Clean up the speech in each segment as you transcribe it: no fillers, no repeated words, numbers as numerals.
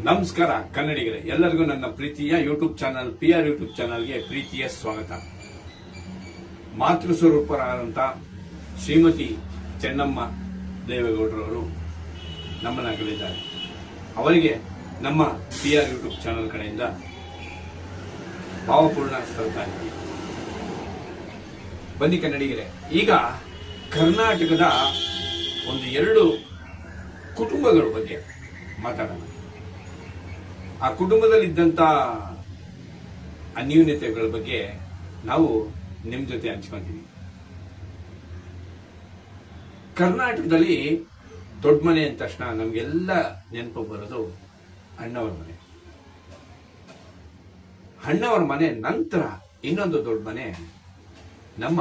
ನಮಸ್ಕಾರ ಕನ್ನಡಿಗರೇ, ಎಲ್ಲರಿಗೂ ನನ್ನ ಪ್ರೀತಿಯ ಯೂಟ್ಯೂಬ್ ಚಾನಲ್ PR ಯೂಟ್ಯೂಬ್ ಚಾನಲ್ಗೆ ಪ್ರೀತಿಯ ಸ್ವಾಗತ. ಮಾತೃ ಸ್ವರೂಪರಾದಂಥ ಶ್ರೀಮತಿ ಚೆನ್ನಮ್ಮ ದೇವೇಗೌಡರವರು ನಮ್ಮನ್ನ ಅಗಲಿದ್ದಾರೆ. ಅವರಿಗೆ ನಮ್ಮ PR ಯೂಟ್ಯೂಬ್ ಚಾನಲ್ ಕಡೆಯಿಂದ ಭಾವಪೂರ್ಣ ಶ್ರದ್ಧಾಂಜಲಿ. ಬನ್ನಿ ಕನ್ನಡಿಗರೇ, ಈಗ ಕರ್ನಾಟಕದ ಒಂದು 2 ಕುಟುಂಬಗಳ ಬಗ್ಗೆ ಮಾತಾಡೋಣ. ಆ ಕುಟುಂಬದಲ್ಲಿದ್ದಂಥ ಅನ್ಯೂನ್ಯತೆಗಳ ಬಗ್ಗೆ ನಾವು ನಿಮ್ಮ ಜೊತೆ ಹಂಚ್ಕೊಂತೀವಿ. ಕರ್ನಾಟಕದಲ್ಲಿ ದೊಡ್ಡ ಮನೆ ಅಂದ ತಕ್ಷಣ ನಮಗೆಲ್ಲ ನೆನಪು ಬರೋದು ಅಣ್ಣವರ ಮನೆ. ಅಣ್ಣವರ ಮನೆ ನಂತರ ಇನ್ನೊಂದು ದೊಡ್ಡ ಮನೆ ನಮ್ಮ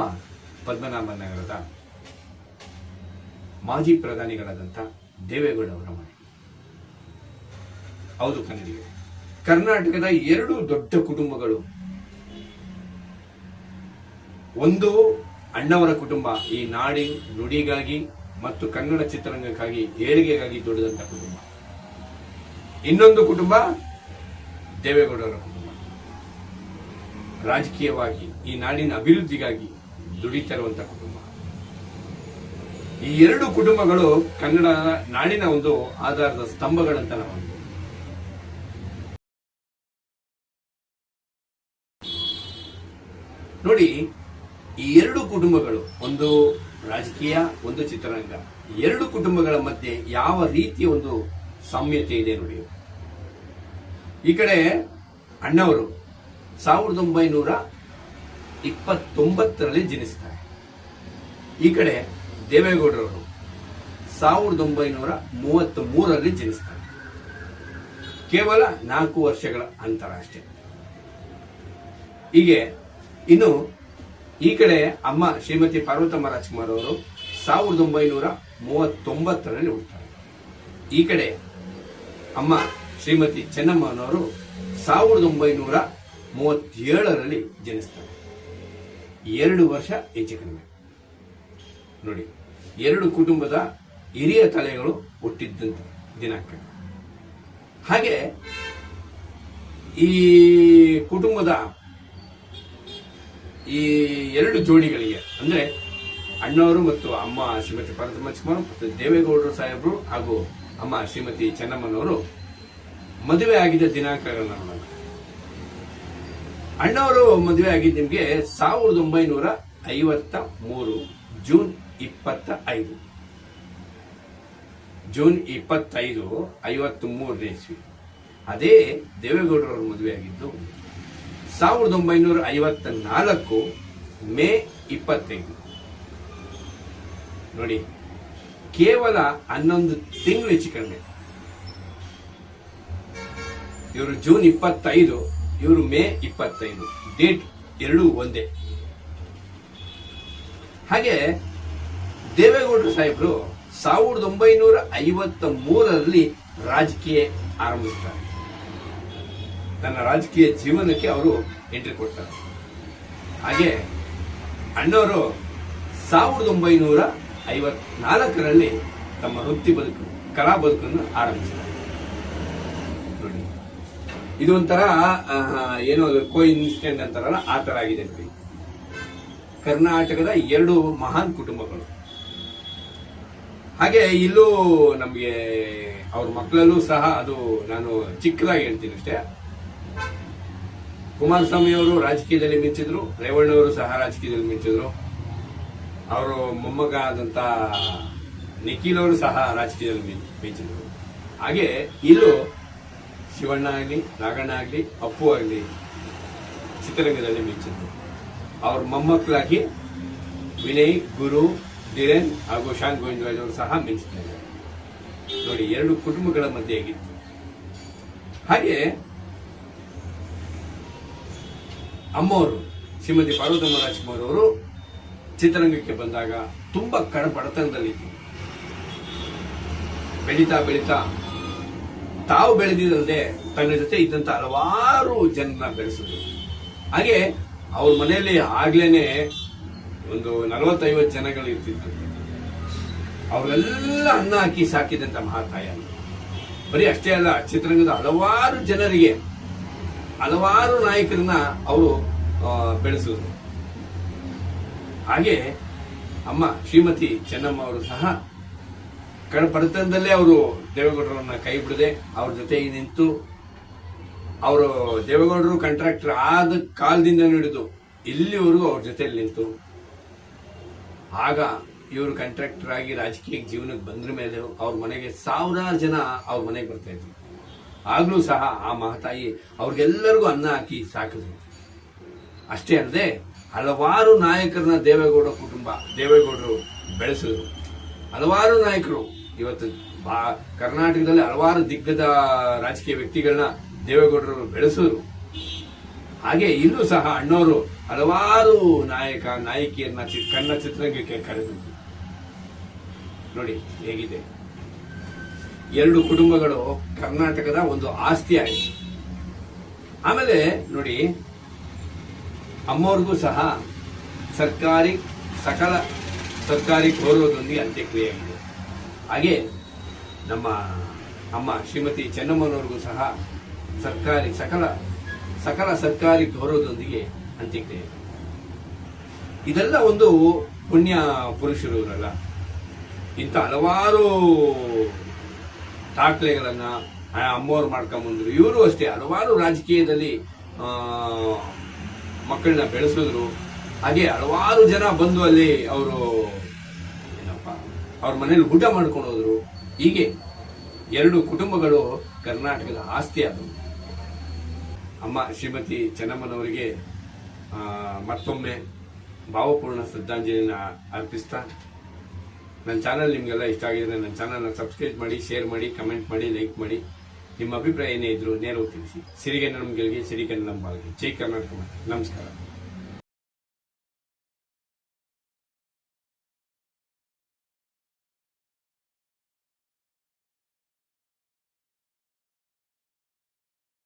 ಪದ್ಮನಾಭ ನಗರದ ಮಾಜಿ ಪ್ರಧಾನಿಗಳಾದಂಥ ದೇವೇಗೌಡ ಅವರ ಮನೆ. ಹೌದು ಕನ್ನಡಿಗರೇ, ಕರ್ನಾಟಕದ 2 ದೊಡ್ಡ ಕುಟುಂಬಗಳು. ಒಂದು ಅಣ್ಣವರ ಕುಟುಂಬ, ಈ ನಾಡಿ ನುಡಿಗಾಗಿ ಮತ್ತು ಕನ್ನಡ ಚಿತ್ರರಂಗಕ್ಕಾಗಿ ಏಳಿಗೆಗಾಗಿ ದುಡಿದಂತ ಕುಟುಂಬ. ಇನ್ನೊಂದು ಕುಟುಂಬ ದೇವೇಗೌಡರ ಕುಟುಂಬ, ರಾಜಕೀಯವಾಗಿ ಈ ನಾಡಿನ ಅಭಿವೃದ್ಧಿಗಾಗಿ ದುಡಿತಿರುವಂತ ಕುಟುಂಬ. ಈ 2 ಕುಟುಂಬಗಳು ಕನ್ನಡ ನಾಡಿನ ಒಂದು ಆಧಾರದ ಸ್ತಂಭಗಳಂತ ನಾವು ನೋಡಿ. ಈ 2 ಕುಟುಂಬಗಳು, ಒಂದು ರಾಜಕೀಯ, ಒಂದು ಚಿತ್ರರಂಗ, 2 ಕುಟುಂಬಗಳ ಮಧ್ಯೆ ಯಾವ ರೀತಿಯ ಒಂದು ಸಾಮ್ಯತೆ ಇದೆ ನೋಡಿ. ಈ ಕಡೆ ಅಣ್ಣವರು 1929ರಲ್ಲಿ ಜನಿಸ್ತಾರೆ. ಈ ಕಡೆ ದೇವೇಗೌಡರವರು 1933ರಲ್ಲಿ ಜನಿಸ್ತಾರೆ. ಕೇವಲ 4 ವರ್ಷಗಳ ಅಂತರ ಅಷ್ಟೇ. ಹೀಗೆ ಇನ್ನು ಈ ಕಡೆ ಅಮ್ಮ ಶ್ರೀಮತಿ ಪಾರ್ವತಮ್ಮ ರಾಜ್ಕುಮಾರ್ ಅವರು 1939ರಲ್ಲಿ ಹುಟ್ಟುತ್ತಾರೆ. ಈ ಕಡೆ ಅಮ್ಮ ಶ್ರೀಮತಿ ಚೆನ್ನಮ್ಮನವರು 1937ರಲ್ಲಿ ಜನಿಸ್ತಾರೆ. 2 ವರ್ಷ ಹೆಚ್ಚು ಕಡಿಮೆ ನೋಡಿ. 2 ಕುಟುಂಬದ ಹಿರಿಯ ತಲೆಗಳು ಹುಟ್ಟಿದ್ದಂತ ದಿನಾಂಕ. ಹಾಗೆ ಈ ಕುಟುಂಬದ ಈ 2 ಜೋಡಿಗಳಿಗೆ ಅಂದ್ರೆ ಅಣ್ಣವರು ಮತ್ತು ಅಮ್ಮ ಶ್ರೀಮತಿ ಪಾರ್ವತಮ್ಮ ರಾಜ್ಕುಮಾರ್ ಮತ್ತು ದೇವೇಗೌಡರು ಸಾಹೇಬರು ಹಾಗೂ ಅಮ್ಮ ಶ್ರೀಮತಿ ಚೆನ್ನಮ್ಮನವರು ಮದುವೆ ಆಗಿದ್ದ ದಿನಾಂಕಗಳನ್ನ ನೋಡೋಣ. ಅಣ್ಣವರು ಮದುವೆ ಆಗಿದ್ದು ನಿಮಗೆ 1953 ಜೂನ್ 25 53ನೇ ಇಸ್ವಿ. ಅದೇ ದೇವೇಗೌಡರವರು ಮದುವೆ ಆಗಿದ್ದು 1954 ಮೇ 25 ನೋಡಿ. ಕೇವಲ 11 ತಿಂಗಳು ಹೆಚ್ಚು ಕಡಿಮೆ. ಇವರು ಜೂನ್ 25, ಇವರು ಮೇ 25, ಡೇಟ್ 2 ಒಂದೇ. ಹಾಗೆ ದೇವೇಗೌಡರು ಸಾಹೇಬರು 1953ರಲ್ಲಿ ರಾಜಕೀಯ ಆರಂಭಿಸ್ತಾರೆ. ತನ್ನ ರಾಜಕೀಯ ಜೀವನಕ್ಕೆ ಅವರು ಎಂಟ್ರಿ ಕೊಡ್ತಾರೆ. ಹಾಗೆ ಅಣ್ಣವರು 1954ರಲ್ಲಿ ತಮ್ಮ ವೃತ್ತಿ ಬದುಕು, ಕಲಾ ಬದುಕನ್ನು ಆರಂಭಿಸ್ತಾರೆ ನೋಡಿ. ಇದು ಒಂಥರ ಏನೋ ಕೋ ಇನ್ಸಿಡೆಂಟ್ ಅಂತಾರಲ್ಲ, ಆ ತರ ಆಗಿದೆ ನೋಡಿ. ಕರ್ನಾಟಕದ 2 ಮಹಾನ್ ಕುಟುಂಬಗಳು. ಹಾಗೆ ಇಲ್ಲೂ ನಮಗೆ ಅವ್ರ ಮಕ್ಕಳಲ್ಲೂ ಸಹ, ಅದು ನಾನು ಚಿಕ್ಕದಾಗಿ ಹೇಳ್ತೀನಿ ಅಷ್ಟೇ, ಕುಮಾರಸ್ವಾಮಿ ಅವರು ರಾಜಕೀಯದಲ್ಲಿ ಮಿಂಚಿದ್ರು, ರೇವಣ್ಣವರು ಸಹ ರಾಜಕೀಯದಲ್ಲಿ ಮಿಂಚಿದ್ರು. ಅವರು ಮೊಮ್ಮಗ ಆದಂತ ನಿಖಿಲ್ ಅವರು ಸಹ ರಾಜಕೀಯದಲ್ಲಿ ಮಿಂಚಿದ್ರು. ಹಾಗೆ ಇಲ್ಲೂ ಶಿವಣ್ಣ ಆಗಲಿ, ನಾಗಣ್ಣ ಆಗಲಿ, ಅಪ್ಪು ಆಗಲಿ ಚಿತ್ರರಂಗದಲ್ಲಿ ಮಿಂಚಿದ್ರು. ಅವ್ರ ಮೊಮ್ಮಕ್ಕಳಾಗಿ ವಿನಯ್, ಗುರು, ಧೀರೇನ್ ಹಾಗೂ ಶಾನ್ ಗೋವಿಂದರಾಜ್ ಅವರು ಸಹ ಮಿಂಚಿದ್ದಾರೆ ನೋಡಿ. 2 ಕುಟುಂಬಗಳ ಮಧ್ಯೆ ಆಗಿತ್ತು. ಹಾಗೆ ಅಮ್ಮವರು ಶ್ರೀಮತಿ ಪಾರ್ವತಮ್ಮ ರಾಜ್ಕುಮಾರ್ ಅವರು ಚಿತ್ರರಂಗಕ್ಕೆ ಬಂದಾಗ ತುಂಬಾ ಬಡತನದಲ್ಲಿತ್ತು. ಬೆಳೀತಾ ಬೆಳೀತಾ ತಾವು ಬೆಳೆದಿದ್ದಲ್ಲದೆ ತನ್ನ ಜೊತೆ ಇದ್ದಂತ ಹಲವಾರು ಜನರನ್ನ ಬೆಳೆಸಿದ್ರು. ಹಾಗೆ ಅವ್ರ ಮನೆಯಲ್ಲಿ ಆಗ್ಲೇನೆ ಒಂದು 40-50 ಜನಗಳು ಇರ್ತಿದ್ರು. ಅವರೆಲ್ಲ ಅನ್ನ ಹಾಕಿ ಸಾಕಿದಂತ ಮಹಾತಾಯ. ಬರೀ ಅಷ್ಟೇ ಅಲ್ಲ, ಚಿತ್ರರಂಗದ ಹಲವಾರು ಜನರಿಗೆ, ಹಲವಾರು ನಾಯಕರನ್ನ ಅವರು ಬೆಳೆಸಿದ್ರು. ಹಾಗೆ ಅಮ್ಮ ಶ್ರೀಮತಿ ಚೆನ್ನಮ್ಮ ಅವರು ಸಹ ಕಡಪಡತನದಲ್ಲೇ ಅವರು ದೇವೇಗೌಡರನ್ನ ಕೈ ಬಿಡದೆ ಅವ್ರ ಜೊತೆಗೆ ನಿಂತು, ಅವರು ದೇವೇಗೌಡರು ಕಾಂಟ್ರಾಕ್ಟರ್ ಆದ ಕಾಲದಿಂದ ಹಿಡಿದು ಇಲ್ಲಿವರೆಗೂ ಅವ್ರ ಜೊತೆಯಲ್ಲಿ ನಿಂತು, ಆಗ ಇವರು ಕಾಂಟ್ರಾಕ್ಟರ್ ಆಗಿ ರಾಜಕೀಯ ಜೀವನಕ್ಕೆ ಬಂದ್ರ ಮೇಲೆ ಅವ್ರ ಮನೆಗೆ ಸಾವಿರಾರು ಜನ ಅವ್ರ ಮನೆಗೆ ಬರ್ತಾ ಇದ್ರು. ಆಗ್ಲೂ ಸಹ ಆ ಮಹತಾಯಿ ಅವ್ರಿಗೆಲ್ಲರಿಗೂ ಅನ್ನ ಹಾಕಿ ಸಾಕಿದ್ರು. ಅಷ್ಟೇ ಅಲ್ಲದೆ ಹಲವಾರು ನಾಯಕರನ್ನ ದೇವೇಗೌಡರು ಬೆಳೆಸಿದ್ರು. ಹಲವಾರು ನಾಯಕರು ಇವತ್ತು ಕರ್ನಾಟಕದಲ್ಲಿ ಹಲವಾರು ದಿಗ್ಗಜ ರಾಜಕೀಯ ವ್ಯಕ್ತಿಗಳನ್ನ ದೇವೇಗೌಡರು ಬೆಳೆಸಿದ್ರು. ಹಾಗೆ ಇಲ್ಲೂ ಸಹ ಅಣ್ಣವರು ಹಲವಾರು ನಾಯಕಿಯರನ್ನ ಕನ್ನಡ ಚಿತ್ರರಂಗಕ್ಕೆ ಕರೆದ್ರು. ನೋಡಿ ಹೇಗಿದೆ, ಎರಡು ಕುಟುಂಬಗಳು ಕರ್ನಾಟಕದ ಒಂದು ಆಸ್ತಿ ಆಯಿತು. ಆಮೇಲೆ ನೋಡಿ, ಅಮ್ಮವ್ರಿಗೂ ಸಹ ಸಕಲ ಸರ್ಕಾರಿ ಗೌರವದೊಂದಿಗೆ ಅಂತ್ಯಕ್ರಿಯೆ ಆಗಿದೆ. ಹಾಗೆ ನಮ್ಮ ಅಮ್ಮ ಶ್ರೀಮತಿ ಚೆನ್ನಮ್ಮನವ್ರಿಗೂ ಸಹ ಸಕಲ ಸರ್ಕಾರಿ ಗೌರವದೊಂದಿಗೆ ಅಂತ್ಯಕ್ರಿಯೆ. ಇದೆಲ್ಲ ಒಂದು ಪುಣ್ಯ ಪುರುಷರು ಇವರಲ್ಲ. ಇಂಥ ಹಲವಾರು ದಾಖಲೆಗಳನ್ನ ಅಮ್ಮವ್ರು ಮಾಡ್ಕೊಂಡ್ಬಂದ್ರು. ಇವರು ಅಷ್ಟೇ ಹಲವಾರು ರಾಜಕೀಯದಲ್ಲಿ ಮಕ್ಕಳನ್ನ ಬೆಳೆಸಿದ್ರು. ಹಾಗೆ ಹಲವಾರು ಜನ ಬಂದು ಅಲ್ಲಿ ಅವರು ಅವ್ರ ಮನೇಲಿ ಊಟ ಮಾಡ್ಕೊಂಡು ಹೋದ್ರು. ಹೀಗೆ ಎರಡು ಕುಟುಂಬಗಳು ಕರ್ನಾಟಕದ ಆಸ್ತಿ ಆದವು. ಅಮ್ಮ ಶ್ರೀಮತಿ ಚೆನ್ನಮ್ಮನವರಿಗೆ ಮತ್ತೊಮ್ಮೆ ಭಾವಪೂರ್ಣ ಶ್ರದ್ಧಾಂಜಲಿನ ಅರ್ಪಿಸ್ತಾ, ನನ್ನ ಚಾನಲ್ ನಿಮಗೆಲ್ಲ ಇಷ್ಟ ಆಗಿದ್ರೆ ನನ್ನ ಚಾನಲ್ನ ಸಬ್ಸ್ಕ್ರೈಬ್ ಮಾಡಿ, ಶೇರ್ ಮಾಡಿ, ಕಮೆಂಟ್ ಮಾಡಿ, ಲೈಕ್ ಮಾಡಿ. ನಿಮ್ಮ ಅಭಿಪ್ರಾಯ ಏನೇ ಇದ್ರು ನೇರವಾಗಿ ತಿಳಿಸಿ. ಸಿರಿಗನ್ನಡಂ ಗೆಲ್ಗೆ, ಸಿರಿಗನ್ನಡಂ ಬಾಳ್ಗೆ. ಜೈ ಕರ್ನಾಟಕ. ನಮಸ್ಕಾರ.